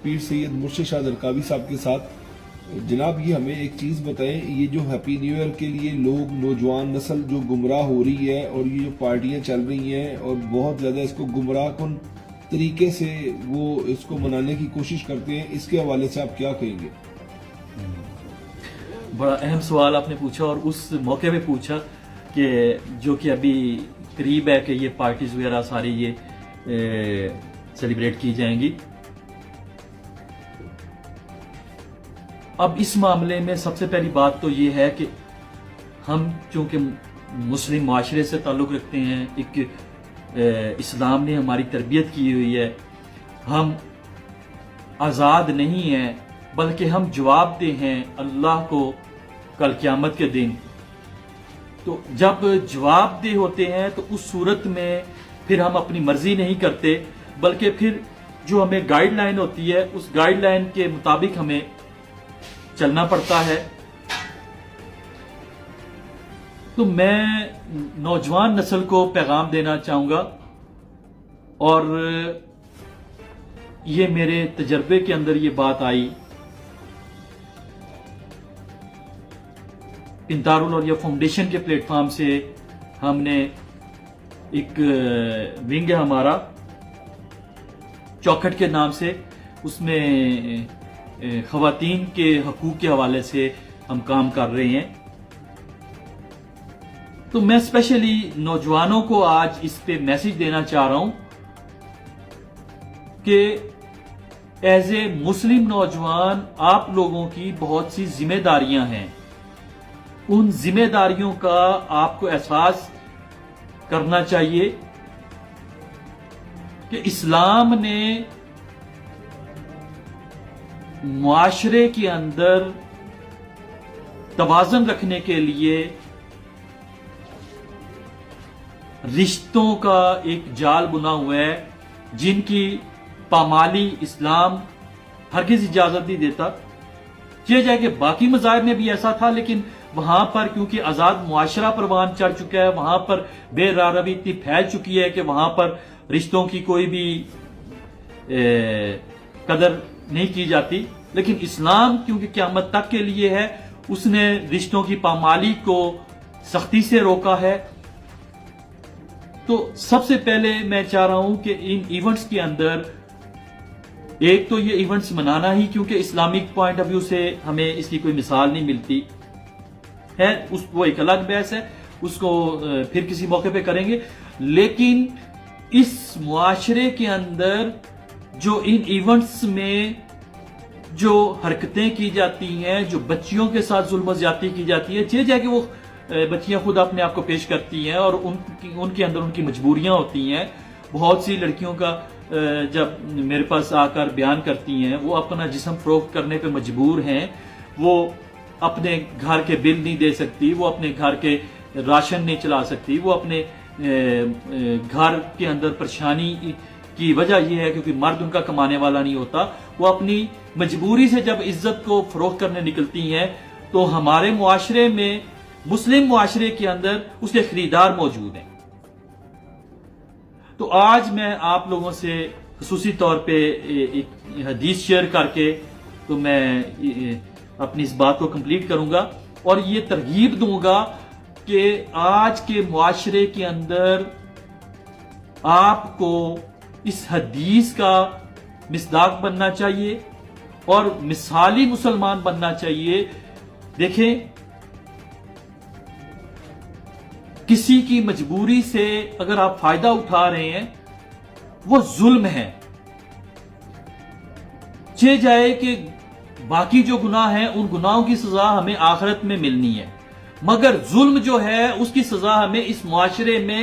پیر سید مرشد شاہ درقاوی صاحب کے ساتھ۔ جناب یہ ہمیں ایک چیز بتائیں، یہ جو ہیپی نیو ایئر کے لیے لوگ نوجوان نسل جو گمراہ ہو رہی ہے اور یہ جو پارٹیاں چل رہی ہیں اور بہت زیادہ اس کو گمراہ کن طریقے سے وہ اس کو منانے کی کوشش کرتے ہیں، اس کے حوالے سے آپ کیا کہیں گے؟ بڑا اہم سوال آپ نے پوچھا، اور اس موقع پہ پوچھا کہ جو کہ ابھی قریب ہے کہ یہ پارٹیز وغیرہ ساری یہ سیلیبریٹ کی جائیں گی۔ اب اس معاملے میں سب سے پہلی بات تو یہ ہے کہ ہم چونکہ مسلم معاشرے سے تعلق رکھتے ہیں، ایک اسلام نے ہماری تربیت کی ہوئی ہے، ہم آزاد نہیں ہیں بلکہ ہم جواب دہ ہیں اللہ کو کل قیامت کے دن۔ تو جب جواب دہ ہوتے ہیں تو اس صورت میں پھر ہم اپنی مرضی نہیں کرتے، بلکہ پھر جو ہمیں گائیڈ لائن ہوتی ہے اس گائیڈ لائن کے مطابق ہمیں چلنا پڑتا ہے۔ تو میں نوجوان نسل کو پیغام دینا چاہوں گا، اور یہ میرے تجربے کے اندر یہ بات آئی، انتار العلیا فاؤنڈیشن کے پلیٹ فارم سے ہم نے ایک ونگ ہے ہمارا چوکھٹ کے نام سے، اس میں خواتین کے حقوق کے حوالے سے ہم کام کر رہے ہیں۔ تو میں اسپیشلی نوجوانوں کو آج اس پہ میسج دینا چاہ رہا ہوں کہ ایز اے مسلم نوجوان آپ لوگوں کی بہت سی ذمہ داریاں ہیں، ان ذمہ داریوں کا آپ کو احساس کرنا چاہیے کہ اسلام نے معاشرے کے اندر توازن رکھنے کے لیے رشتوں کا ایک جال بنا ہوا ہے جن کی پامالی اسلام ہرگز اجازت نہیں دیتا۔ یہ جائے کہ باقی مذاہب میں بھی ایسا تھا، لیکن وہاں پر کیونکہ آزاد معاشرہ پروان چڑھ چکا ہے، وہاں پر بے راروی اتنی پھیل چکی ہے کہ وہاں پر رشتوں کی کوئی بھی قدر نہیں کی جاتی۔ لیکن اسلام کیونکہ قیامت تک کے لیے ہے، اس نے رشتوں کی پامالی کو سختی سے روکا ہے۔ تو سب سے پہلے میں چاہ رہا ہوں کہ ان ایونٹس کے اندر ایک تو یہ ایونٹس منانا ہی، کیونکہ اسلامک پوائنٹ آف ویو سے ہمیں اس کی کوئی مثال نہیں ملتی ہے، وہ ایک الگ بحث ہے، اس کو پھر کسی موقع پہ کریں گے۔ لیکن اس معاشرے کے اندر جو ان ایونٹس میں جو حرکتیں کی جاتی ہیں، جو بچیوں کے ساتھ ظلم و زیادتی کی جاتی ہے، چاہے جائے کہ وہ بچیاں خود اپنے آپ کو پیش کرتی ہیں اور ان کے اندر ان کی مجبوریاں ہوتی ہیں۔ بہت سی لڑکیوں کا جب میرے پاس آ کر بیان کرتی ہیں، وہ اپنا جسم فروخت کرنے پہ مجبور ہیں، وہ اپنے گھر کے بل نہیں دے سکتی، وہ اپنے گھر کے راشن نہیں چلا سکتی، وہ اپنے گھر کے اندر پریشانی کی وجہ یہ ہے کیونکہ مرد ان کا کمانے والا نہیں ہوتا، وہ اپنی مجبوری سے جب عزت کو فروخت کرنے نکلتی ہیں تو ہمارے معاشرے میں، مسلم معاشرے کے اندر اس کے خریدار موجود ہیں۔ تو آج میں آپ لوگوں سے خصوصی طور پہ ایک حدیث شیئر کر کے تو میں اپنی اس بات کو کمپلیٹ کروں گا اور یہ ترغیب دوں گا کہ آج کے معاشرے کے اندر آپ کو اس حدیث کا مصداق بننا چاہیے اور مثالی مسلمان بننا چاہیے۔ دیکھیں، کسی کی مجبوری سے اگر آپ فائدہ اٹھا رہے ہیں وہ ظلم ہے، چاہے جائے کہ باقی جو گناہ ہیں ان گناہوں کی سزا ہمیں آخرت میں ملنی ہے، مگر ظلم جو ہے اس کی سزا ہمیں اس معاشرے میں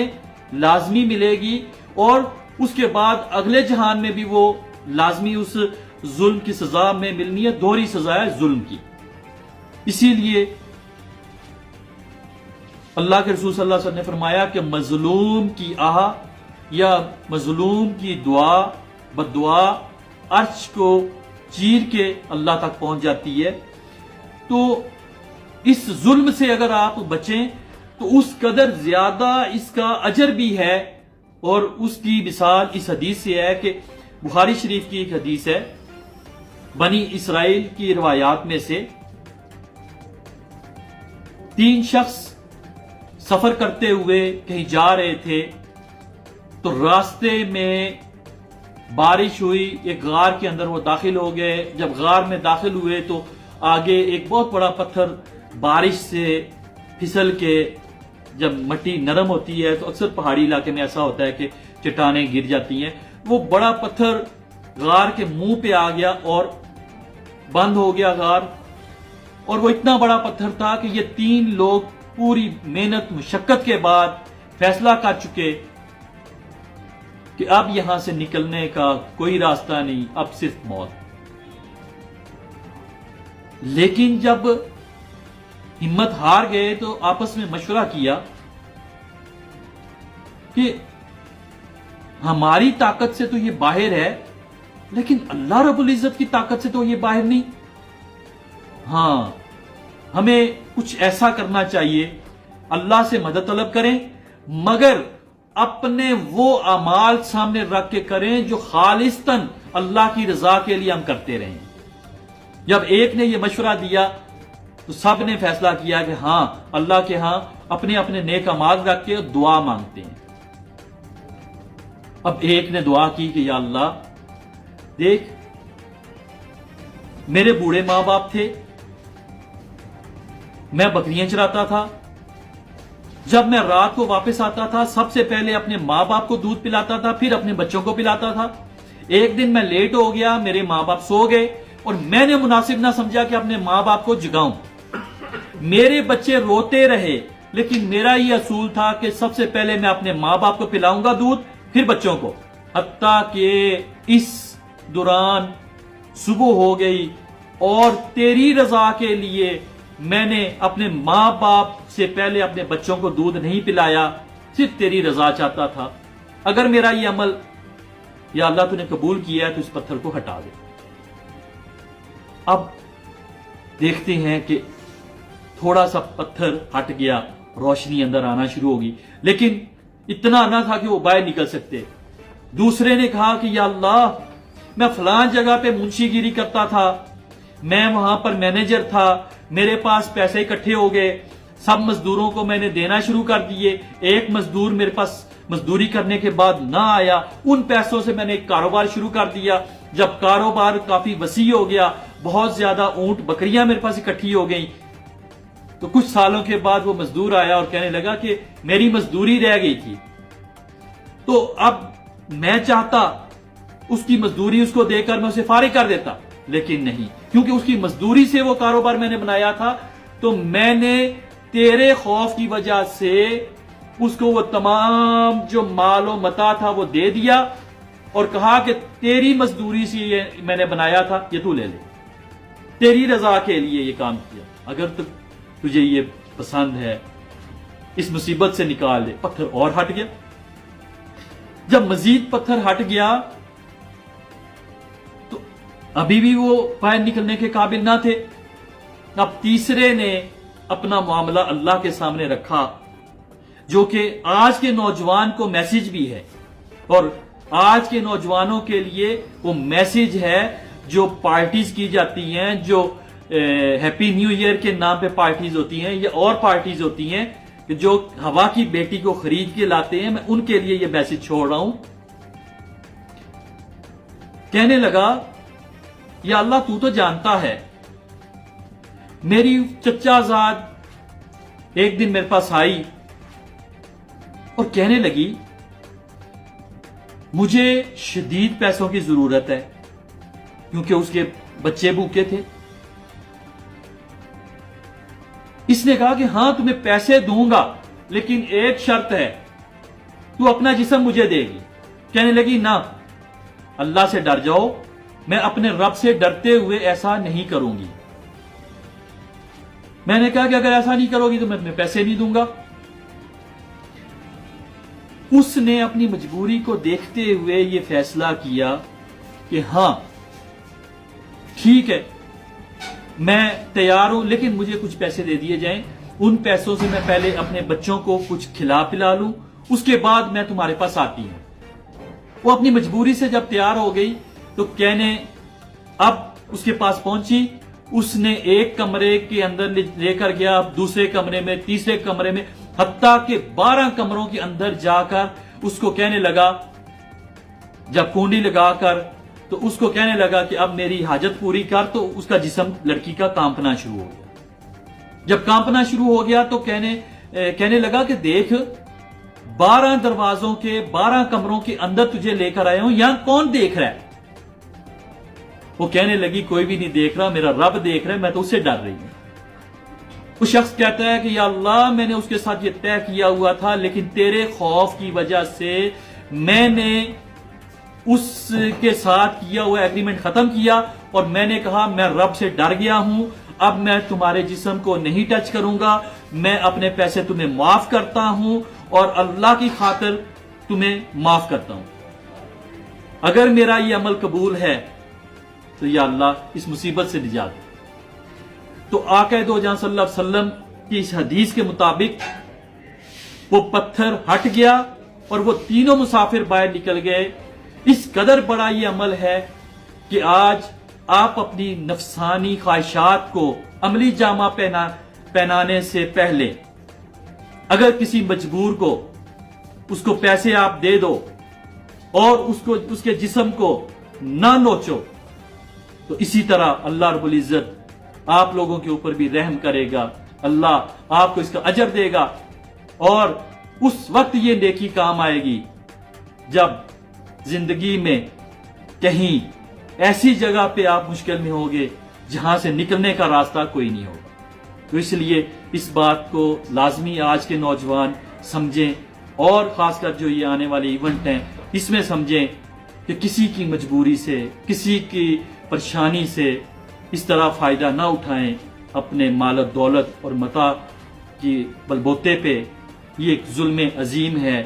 لازمی ملے گی، اور اس کے بعد اگلے جہان میں بھی وہ لازمی اس ظلم کی سزا میں ملنی ہے، دوہری سزا ہے ظلم کی۔ اسی لیے اللہ کے رسول صلی اللہ علیہ وسلم نے فرمایا کہ مظلوم کی آہ یا مظلوم کی دعا بدعا عرش کو چیر کے اللہ تک پہنچ جاتی ہے۔ تو اس ظلم سے اگر آپ بچیں تو اس قدر زیادہ اس کا اجر بھی ہے، اور اس کی مثال اس حدیث سے ہے کہ بخاری شریف کی ایک حدیث ہے بنی اسرائیل کی روایات میں سے 3 شخص سفر کرتے ہوئے کہیں جا رہے تھے تو راستے میں بارش ہوئی، ایک غار کے اندر وہ داخل ہو گئے. جب غار میں داخل ہوئے تو آگے ایک بہت بڑا پتھر بارش سے پھسل کے، جب مٹی نرم ہوتی ہے تو اکثر پہاڑی علاقے میں ایسا ہوتا ہے کہ چٹانیں گر جاتی ہیں، وہ بڑا پتھر غار کے منہ پہ آ گیا اور بند ہو گیا غار. اور وہ اتنا بڑا پتھر تھا کہ یہ 3 لوگ پوری محنت مشقت کے بعد فیصلہ کر چکے کہ اب یہاں سے نکلنے کا کوئی راستہ نہیں، اب صرف موت. لیکن جب ہمت ہار گئے تو آپس میں مشورہ کیا کہ ہماری طاقت سے تو یہ باہر ہے، لیکن اللہ رب العزت کی طاقت سے تو یہ باہر نہیں. ہاں، ہمیں کچھ ایسا کرنا چاہیے، اللہ سے مدد طلب کریں، مگر اپنے وہ اعمال سامنے رکھ کے کریں جو خالصتاً اللہ کی رضا کے لیے ہم کرتے رہیں. جب ایک نے یہ مشورہ دیا تو سب نے فیصلہ کیا کہ ہاں، اللہ کے ہاں اپنے اپنے نیک اعمال رکھ کے دعا مانگتے ہیں. اب ایک نے دعا کی کہ یا اللہ دیکھ، میرے بوڑھے ماں باپ تھے، میں بکریاں چراتا تھا، جب میں رات کو واپس آتا تھا سب سے پہلے اپنے ماں باپ کو دودھ پلاتا تھا، پھر اپنے بچوں کو پلاتا تھا. ایک دن میں لیٹ ہو گیا، میرے ماں باپ سو گئے اور میں نے مناسب نہ سمجھا کہ اپنے ماں باپ کو جگاؤں. میرے بچے روتے رہے، لیکن میرا یہ اصول تھا کہ سب سے پہلے میں اپنے ماں باپ کو پلاؤں گا دودھ، پھر بچوں کو. حتیٰ کہ اس دوران صبح ہو گئی اور تیری رضا کے لیے میں نے اپنے ماں باپ سے پہلے اپنے بچوں کو دودھ نہیں پلایا، صرف تیری رضا چاہتا تھا. اگر میرا یہ عمل یا اللہ تو نے قبول کیا ہے تو اس پتھر کو ہٹا دے. اب دیکھتے ہیں کہ تھوڑا سا پتھر ہٹ گیا، روشنی اندر آنا شروع ہوگی، لیکن اتنا نہ تھا کہ وہ باہر نکل سکتے. دوسرے نے کہا کہ یا اللہ، میں فلان جگہ پہ منشی گیری کرتا تھا، میں وہاں پر مینیجر تھا، میرے پاس پیسے اکٹھے ہو گئے، سب مزدوروں کو میں نے دینا شروع کر دیے. ایک مزدور میرے پاس مزدوری کرنے کے بعد نہ آیا، ان پیسوں سے میں نے ایک کاروبار شروع کر دیا. جب کاروبار کافی وسیع ہو گیا، بہت زیادہ اونٹ بکریاں میرے پاس اکٹھی ہو گئیں، تو کچھ سالوں کے بعد وہ مزدور آیا اور کہنے لگا کہ میری مزدوری رہ گئی تھی، تو اب میں چاہتا اس کی مزدوری اس کو دے کر میں اسے فارغ کر دیتا، لیکن نہیں، کیونکہ اس کی مزدوری سے وہ کاروبار میں نے بنایا تھا. تو میں نے تیرے خوف کی وجہ سے اس کو وہ تمام جو مال و متاع تھا وہ دے دیا اور کہا کہ تیری مزدوری سے یہ میں نے بنایا تھا، یہ تو لے لے، تیری رضا کے لیے یہ کام کیا، اگر تجھے یہ پسند ہے اس مصیبت سے نکال دے. پتھر اور ہٹ گیا. جب مزید پتھر ہٹ گیا تو ابھی بھی وہ باہر نکلنے کے قابل نہ تھے. اب تیسرے نے اپنا معاملہ اللہ کے سامنے رکھا، جو کہ آج کے نوجوان کو میسج بھی ہے، اور آج کے نوجوانوں کے لیے وہ میسج ہے جو پارٹیز کی جاتی ہیں، جو ہیپی نیو ایئر کے نام پہ پارٹیز ہوتی ہیں یا اور پارٹیز ہوتی ہیں کہ جو ہوا کی بیٹی کو خرید کے لاتے ہیں. میں ان کے لیے یہ میسج چھوڑ رہا ہوں. کہنے لگا یا اللہ تو تو جانتا ہے، میری چچا زاد ایک دن میرے پاس آئی اور کہنے لگی مجھے شدید پیسوں کی ضرورت ہے کیونکہ اس کے بچے بھوکے تھے. اس نے کہا کہ ہاں تمہیں پیسے دوں گا لیکن ایک شرط ہے، تو اپنا جسم مجھے دے گی. کہنے لگی نہ، اللہ سے ڈر جاؤ، میں اپنے رب سے ڈرتے ہوئے ایسا نہیں کروں گی. میں نے کہا کہ اگر ایسا نہیں کرو گی تو میں تمہیں پیسے نہیں دوں گا. اس نے اپنی مجبوری کو دیکھتے ہوئے یہ فیصلہ کیا کہ ہاں ٹھیک ہے میں تیار ہوں، لیکن مجھے کچھ پیسے دے دیے جائیں، ان پیسوں سے میں پہلے اپنے بچوں کو کچھ کھلا پلا لوں، اس کے بعد میں تمہارے پاس آتی ہوں. وہ اپنی مجبوری سے جب تیار ہو گئی تو کہنے اب اس کے پاس پہنچی، اس نے ایک کمرے کے اندر لے کر گیا، دوسرے کمرے میں، تیسرے کمرے میں، حتیٰ کہ 12 کمروں کے اندر جا کر اس کو کہنے لگا، جب کنڈی لگا کر تو اس کو کہنے لگا کہ اب میری حاجت پوری کر، تو اس کا جسم لڑکی کا کانپنا شروع ہو گیا۔ جب کانپنا شروع ہو گیا تو کہنے لگا کہ دیکھ 12 دروازوں کے 12 کمروں کے اندر تجھے لے کر آیا ہوں، یہاں کون دیکھ رہا ہے؟ وہ کہنے لگی کوئی بھی نہیں دیکھ رہا، میرا رب دیکھ رہا ہے، میں تو اس سے ڈر رہی ہوں۔ وہ شخص کہتا ہے کہ یا اللہ میں نے اس کے ساتھ یہ طے کیا ہوا تھا، لیکن تیرے خوف کی وجہ سے میں نے اس کے ساتھ کیا ہوا ایگریمنٹ ختم کیا، اور میں نے کہا میں رب سے ڈر گیا ہوں، اب میں تمہارے جسم کو نہیں ٹچ کروں گا، میں اپنے پیسے تمہیں معاف کرتا ہوں اور اللہ کی خاطر تمہیں معاف کرتا ہوں۔ اگر میرا یہ عمل قبول ہے تو یا اللہ اس مصیبت سے نجات دے۔ تو آقا دو جہاں صلی اللہ علیہ وسلم کی اس حدیث کے مطابق وہ پتھر ہٹ گیا اور وہ تینوں مسافر باہر نکل گئے۔ اس قدر بڑا یہ عمل ہے کہ آج آپ اپنی نفسانی خواہشات کو عملی جامہ پہنانے سے پہلے اگر کسی مجبور کو اس کو پیسے آپ دے دو اور اس کے جسم کو نہ نوچو، تو اسی طرح اللہ رب العزت آپ لوگوں کے اوپر بھی رحم کرے گا، اللہ آپ کو اس کا اجر دے گا، اور اس وقت یہ نیکی کام آئے گی جب زندگی میں کہیں ایسی جگہ پہ آپ مشکل میں ہوگے جہاں سے نکلنے کا راستہ کوئی نہیں ہوگا۔ تو اس لیے اس بات کو لازمی آج کے نوجوان سمجھیں، اور خاص کر جو یہ آنے والے ایونٹ ہیں اس میں سمجھیں کہ کسی کی مجبوری سے، کسی کی پریشانی سے اس طرح فائدہ نہ اٹھائیں اپنے مال و دولت اور متاع کی بلبوتے پہ۔ یہ ایک ظلم عظیم ہے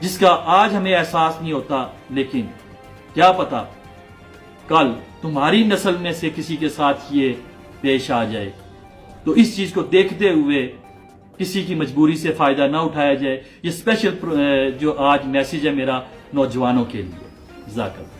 جس کا آج ہمیں احساس نہیں ہوتا، لیکن کیا پتا کل تمہاری نسل میں سے کسی کے ساتھ یہ پیش آ جائے۔ تو اس چیز کو دیکھتے ہوئے کسی کی مجبوری سے فائدہ نہ اٹھایا جائے۔ یہ اسپیشل جو آج میسیج ہے میرا نوجوانوں کے لیے۔ جزاک اللہ۔